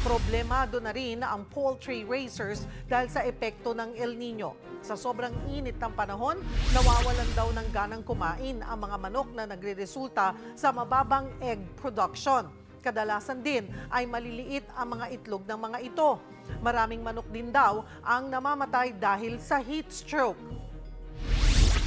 Problemado na rin ang poultry raisers dahil sa epekto ng El Nino. Sa sobrang init ng panahon, nawawalan daw ng ganang kumain ang mga manok na nagreresulta sa mababang egg production. Kadalasan din ay maliliit ang mga itlog ng mga ito. Maraming manok din daw ang namamatay dahil sa heat stroke.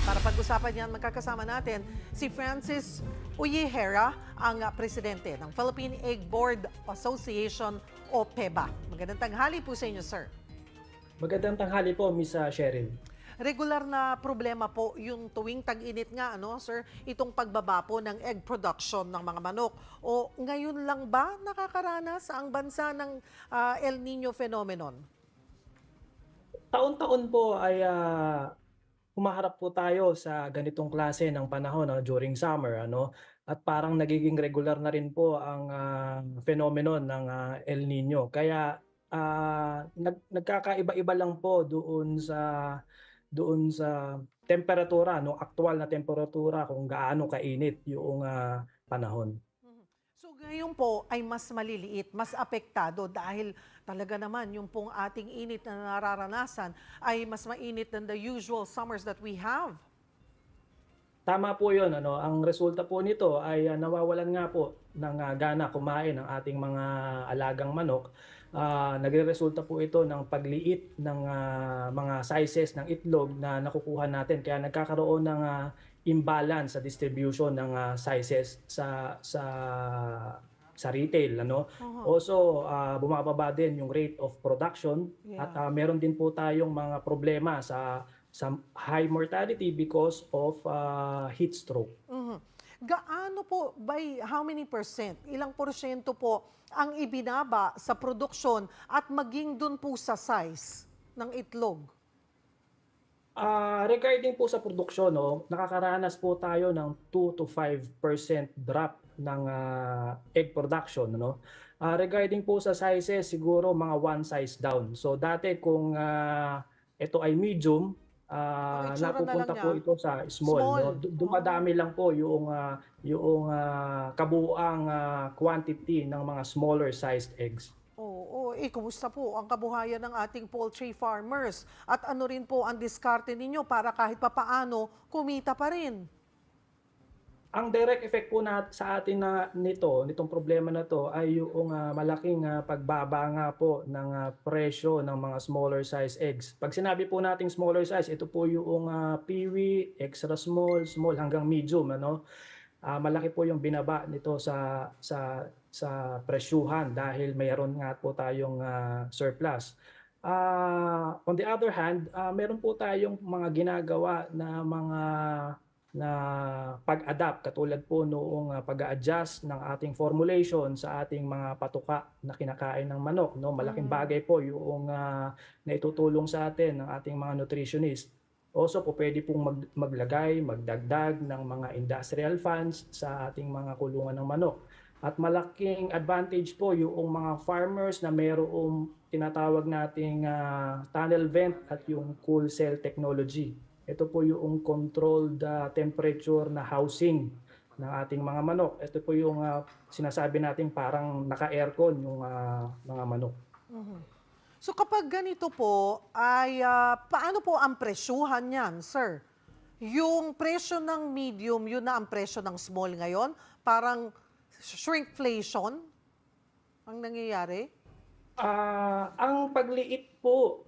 Para pag-usapan yan, magkakasama natin si Francis Uyihera, ang presidente ng Philippine Egg Board Association o PEBA. Magandang tanghali po sa inyo, sir. Magandang tanghali po, Miss Cheryl. Regular na problema po yung tuwing tag-init nga, ano, sir, itong pagbaba po ng egg production ng mga manok. O ngayon lang ba nakakaranas ang bansa ng El Nino phenomenon? Taon-taon po ay humaharap po tayo sa ganitong klase ng panahon during summer, ano? At parang nagiging regular na rin po ang phenomenon ng El Nino. Kaya nagkakaiba-iba lang po doon sa temperatura, no, aktual na temperatura kung gaano kainit yung panahon. Mhm. So ngayon po ay mas maliliit, mas apektado dahil talaga naman yung pong ating init na nararanasan ay mas mainit than the usual summers that we have. Tama po 'yun, ano, ang resulta po nito ay nawawalan nga po ng gana kumain ang ating mga alagang manok. Nagreresulta po ito ng pagliit ng mga sizes ng itlog na nakukuha natin, kaya nagkakaroon ng imbalance sa distribution ng sizes sa retail, ano. Uh-huh. Also, bumababa din yung rate of production at Yeah. meron din po tayong mga problema sa high mortality because of heat stroke. Mhm. Gaano po, by how many percent, ilang porsyento po ang ibinaba sa produksyon at maging dun po sa size ng itlog? Regarding po sa produksyon, 'no, nakakaranas po tayo ng 2 to 5% drop ng egg production, ano. Regarding po sa sizes, siguro mga one size down. So dati kung ito ay medium, Ang itsura na lang napupunta niya, po ito sa small, small. 'no. Oh. Dumadami lang po yung kabuuang quantity ng mga smaller sized eggs. Oo, kumusta po ang kabuhayan ng ating poultry farmers? At ano rin po ang diskarte ninyo para kahit papaano kumita pa rin? Ang direct effect po sa atin nitong problema na 'to ay yung malaking pagbaba nga po ng presyo ng mga smaller size eggs. 'Pag sinabi po nating smaller size, ito po yung peewee, extra small, small hanggang medium, ano. Malaki po yung binaba nito sa presyuhan dahil mayroon nga po tayong surplus. On the other hand, meron po tayong mga ginagawa na pag-adapt, katulad po noong pag-a-adjust ng ating formulation sa ating mga patuka na kinakain ng manok, 'no. Malaking Mm. bagay po yung naitutulong sa atin ng ating mga nutritionist. Also po puwede pong maglagay, magdagdag ng mga industrial fans sa ating mga kulungan ng manok. At malaking advantage po yung mga farmers na mayroong tinatawag nating tunnel vent at yung cool cell technology. Ito po yung controlled temperature na housing ng ating mga manok. Ito po yung sinasabi nating parang naka-aircon yung mga manok. Mhm. So kapag ganito po, ay paano po ang presyuhan niyan, sir? Yung presyo ng medium, yun na ang presyo ng small ngayon? Parang shrinkflation ang nangyayari? Ang pagliit po,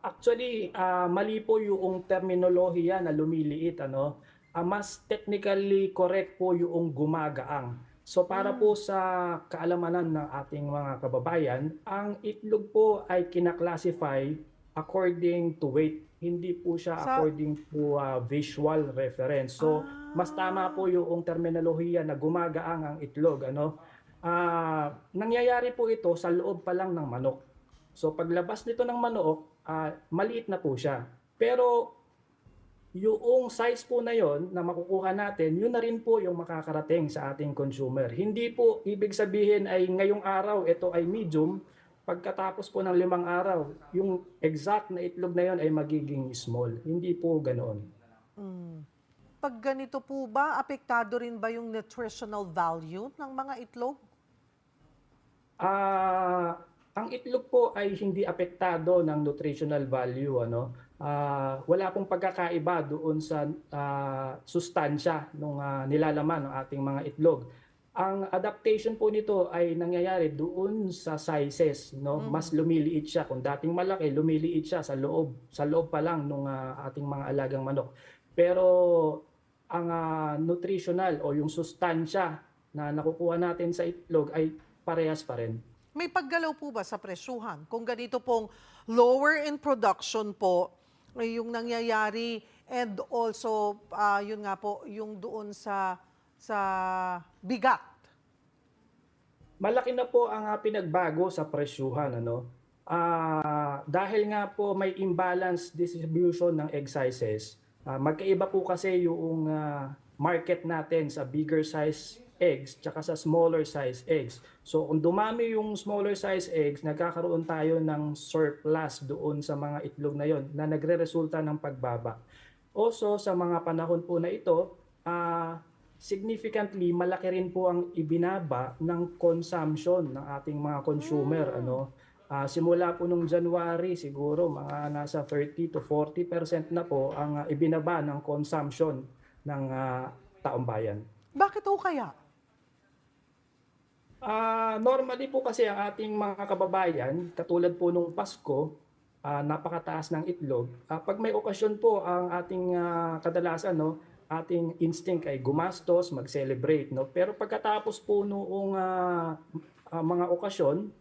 actually, mali po yung terminolohiya na lumiliit, ano. Mas technically correct po yung gumagaang. So para po Mm. sa kaalamanan ng ating mga kababayan, ang itlog po ay kina-classify according to weight, hindi po siya Sa, according to visual reference. So mas tama ah, po yung terminolohiya na gumagaang ang itlog, ano. Nangyayari po ito sa loob pa lang ng manok. So paglabas nito ng manok, maliit na po siya. Pero yung size po na yon na makukuha natin, yun na rin po yung makakarating sa ating consumer. Hindi po ibig sabihin ay ngayong araw ito ay medium, pagkatapos po ng 5 araw, yung exact na itlog na yon ay magiging small. Hindi po ganoon. mm. Pag ganito po ba, apektado rin ba yung nutritional value ng mga itlog? Ang itlog po ay hindi apektado ng nutritional value ano. Wala pong pagkakaiba doon sa sustansya nung nilalaman ng ating mga itlog. Ang adaptation po nito ay nangyayari doon sa sizes, no? Mas Mhm. lumiliit siya. Kung dating malaki, lumiliit siya sa loob pa lang nung ating mga alagang manok. Pero ang nutritional o yung sustansya na nakukuha natin sa itlog ay parehas pa rin. May paggalaw po ba sa presyuhan? Kung ganito pong lower in production po yung nangyayari and also yun nga po yung doon sa bigat. Malaki na po ang pinagbago sa presyuhan ano. Dahil nga po may imbalance distribution ng egg sizes, magkaiba po kasi yung market natin sa bigger size eggs tsaka sa smaller size eggs. So kung dumami yung smaller size eggs, nagkakaroon tayo ng surplus doon sa mga itlog na yon na nagreresulta ng pagbaba. Also sa mga panahon po na ito, significantly malaki rin po ang ibinaba ng consumption ng ating mga consumer ano. Simula po nung January siguro mga nasa 30 to 40% na po ang ibinaba ng consumption ng taong bayan. Bakit ho kaya? Normally po kasi ang ating mga kababayan, katulad po nung Pasko, napakataas ng itlog. Pag may okasyon po ang ating kadalasan, no, ating instinct ay gumastos, mag-celebrate. No? Pero pagkatapos po noong mga okasyon,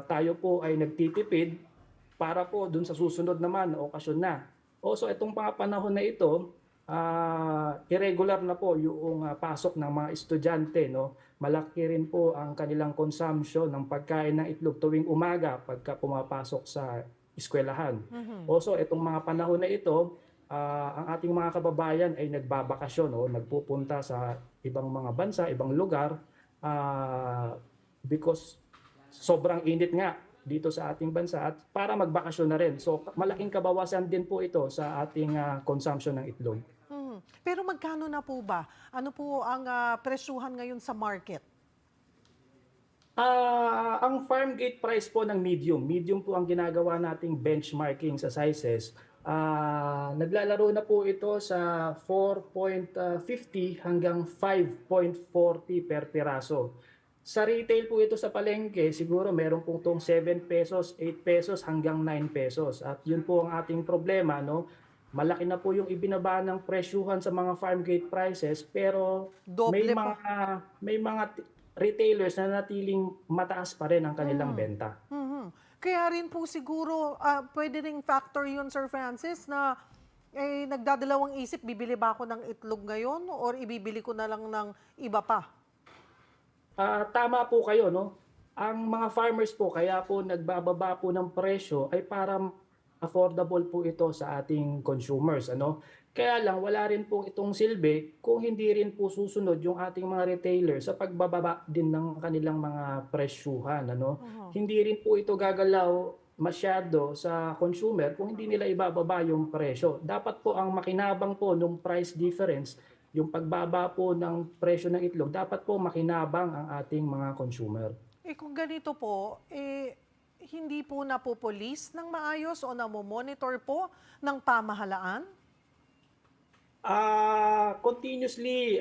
tayo po ay nagtitipid para po dun sa susunod naman na okasyon na. Also, itong mga panahon na ito, irregular na po yung pasok ng mga estudyante, no? Malaki rin po ang kanilang consumption ng pagkain ng itlog tuwing umaga pagka pumapasok sa eskwelahan. Mhm. Also, itong mga panahon na ito, ang ating mga kababayan ay nagbabakasyon, no? Nagpupunta sa ibang mga bansa, ibang lugar, because sobrang init nga dito sa ating bansa at para magbakasyon na rin. So, malaking kabawasan din po ito sa ating consumption ng itlog. Mhm. Pero magkano na po ba? Ano po ang presyuhan ngayon sa market? Ang farm gate price po ng medium po ang ginagawa nating benchmarking sa sizes. Naglalaro na po ito sa 4.50 hanggang 5.40 per piraso. Sa retail po ito sa palengke, siguro meron po itong 7 pesos, 8 pesos hanggang 9 pesos. At yun po ang ating problema, no? Malaki na po yung ibinaba ng presyuhan sa mga farm gate prices, pero may Doble pa. mga may mga retailers na natiling mataas pa rin ang kanilang Mhm. benta. Mhm. Kaya rin po siguro, pwede ring factor yun, Sir Francis, na nagdadalawang isip, bibili ba ako ng itlog ngayon or ibibili ko na lang ng iba pa? Tama po kayo, no? Ang mga farmers po kaya po nagbababa po ng presyo ay para affordable po ito sa ating consumers, ano? Kaya lang wala rin po itong silbi kung hindi rin po susunod yung ating mga retailers sa pagbababa din ng kanilang mga presyuhan, ano? Mhm. Hindi rin po ito gagalaw masyado sa consumer kung hindi nila ibababa yung presyo. Dapat po ang makinabang po nung price difference, yung pagbaba po ng presyo ng itlog, dapat po makinabang ang ating mga consumer. Kung ganito po, hindi po napopolis ng maayos o namomonitor po ng pamahalaan? Continuously,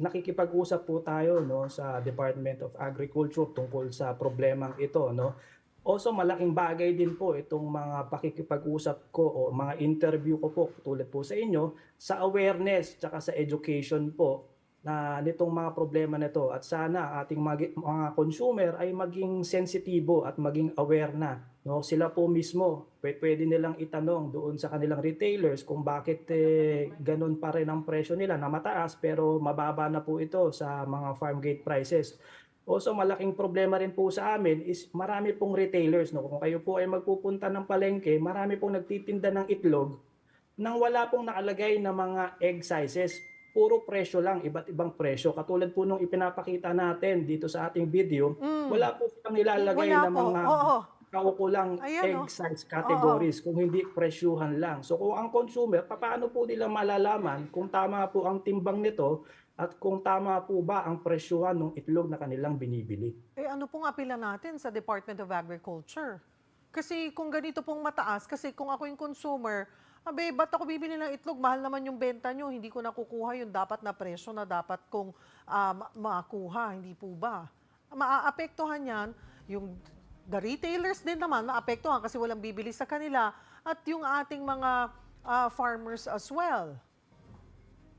nakikipag-usap po tayo, no, sa Department of Agriculture tungkol sa problemang ito, no. Also, malaking bagay din po itong mga pakikipag-usap ko o mga interview ko po tulad po sa inyo sa awareness tsaka sa education po na nitong mga problema na ito, at sana ating mga consumer ay maging sensitibo at maging aware na, no? Sila po mismo pwede nilang itanong doon sa kanilang retailers kung bakit ganun pa rin ang presyo nila na mataas pero mababa na po ito sa mga farm gate prices. Also, malaking problema rin po sa amin is marami pong retailers, no? Kung kayo po ay magpupunta ng palengke, marami pong nagtitinda ng itlog nang wala pong nakalagay na mga egg sizes. Puro presyo lang, iba't ibang presyo. Katulad po nung ipinapakita natin dito sa ating video, Mm, wala po silang nilalagay wala na po, mga oo. kaukulang Ayan egg oh, size oo. categories kung hindi presyuhan lang. So kung ang consumer, paano po nila malalaman kung tama po ang timbang nito at kung tama po ba ang presyuhan ng itlog na kanilang binibili. Eh ano pong apela natin sa Department of Agriculture? Kasi kung ganito pong mataas, kasi kung ako yung consumer, abe, ba't ako bibili ng itlog? Mahal naman yung benta nyo, hindi ko nakukuha yung dapat na presyo na dapat kong makuha, hindi po ba? Maaapektuhan yan, yung the retailers din naman, maapektuhan kasi walang bibili sa kanila, at yung ating mga farmers as well.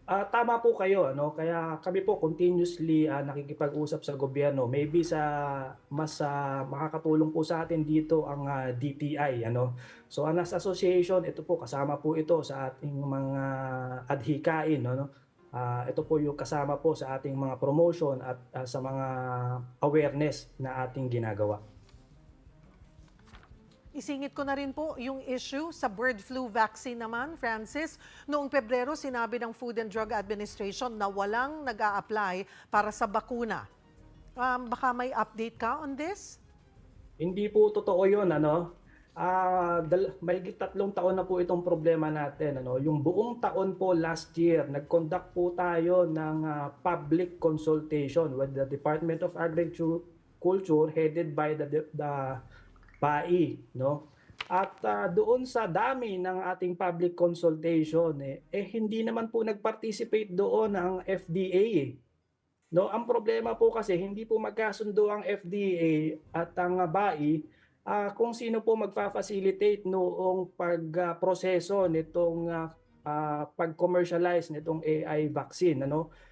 Tama po kayo, ano, kaya kami po continuously nakikipag-usap sa gobyerno. Maybe mas makakatulong po sa atin dito ang DTI, ano. So as association, ito po kasama po ito sa ating mga adhikain, ano. Ito po yung kasama po sa ating mga promotion at sa mga awareness na ating ginagawa. Isingit ko na rin po yung issue sa bird flu vaccine naman, Francis. Noong Pebrero, sinabi ng Food and Drug Administration na walang nag-a-apply para sa bakuna. Baka may update ka on this? Hindi po totoo yun, ano. Mahigit 3 taon na po itong problema natin, ano. Yung buong taon po last year, nag-conduct po tayo ng public consultation with the Department of Agriculture headed by the PAI, no? At doon sa dami ng ating public consultation, hindi naman po nag-participate doon ang FDA, eh. No, ang problema po kasi hindi po magkasundo ang FDA at ang BAI kung sino po magfa-facilitate noong pagproseso nitong pag-commercialize nitong AI vaccine, ano.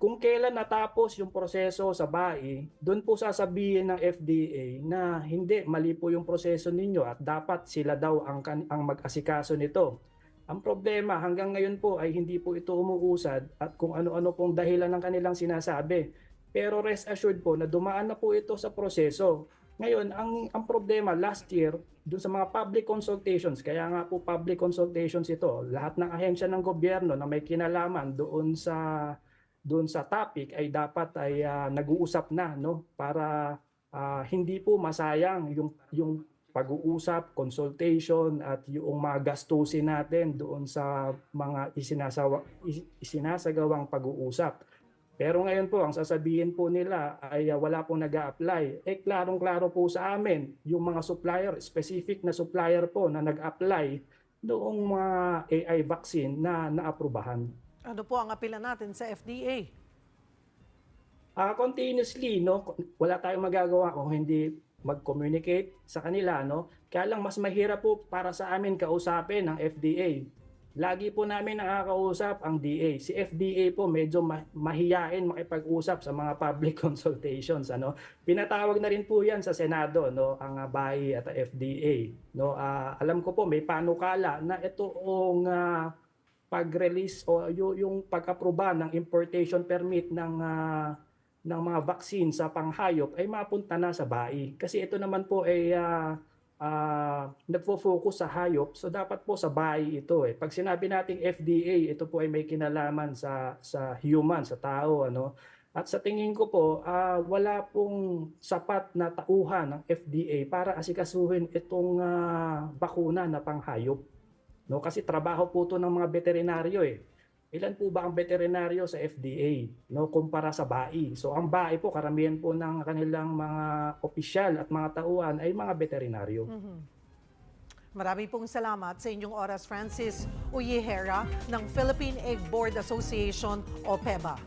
Kung kailan natapos yung proseso sa BAI, doon po sasabihin ng FDA na hindi, mali po yung proseso ninyo at dapat sila daw ang mag-asikaso nito. Ang problema hanggang ngayon po ay hindi po ito umuusad at kung ano-ano pong dahilan ng kanilang sinasabi. Pero rest assured po na dumaan na po ito sa proseso. Ngayon, ang problema last year, doon sa mga public consultations, kaya nga po public consultations ito, lahat ng ahensya ng gobyerno na may kinalaman doon sa topic ay dapat ay nag-uusap na, no, para hindi po masayang yung pag-uusap, consultation at yung mga gastusin natin doon sa mga isinasagawang pag-uusap. Pero ngayon po, ang sasabihin po nila ay wala pong nag-a-apply. Klarong-klaro po sa amin, yung mga supplier, specific na supplier po na nag-apply noong mga AI vaccine na naaprubahan. Ano po ang apela natin sa FDA? Continuously, no, wala tayong magagawa kung hindi mag-communicate sa kanila, no. Kaya lang mas mahirap po para sa amin kausapin ng FDA. Lagi po namin nakakausap ang DA. Si FDA po medyo mahiyain makipag-usap sa mga public consultations, ano. Pinatawag na rin po 'yan sa Senado, no, ang BAI at FDA, no. Alam ko po may panukala na itoong pag-release o yung pag-aproba ng importation permit ng mga vaccine sa panghayop ay mapunta na sa BAI. Kasi ito naman po ay nagfo-focus sa hayop, so dapat po sa BAI ito. Pag sinabi nating FDA, ito po ay may kinalaman sa human, sa tao, ano. At sa tingin ko po, wala pong sapat na tauhan ng FDA para asikasuhin itong bakuna na panghayop. No, kasi trabaho po 'to ng mga veterinaryo, eh. Ilan po ba ang veterinaryo sa FDA, no, kumpara sa BAI? So ang BAI po, karamihan po ng kanilang mga opisyal at mga tauhan ay mga veterinaryo. Marami pong salamat sa inyong oras, Francis Uyehera ng Philippine Egg Board Association o PEBA.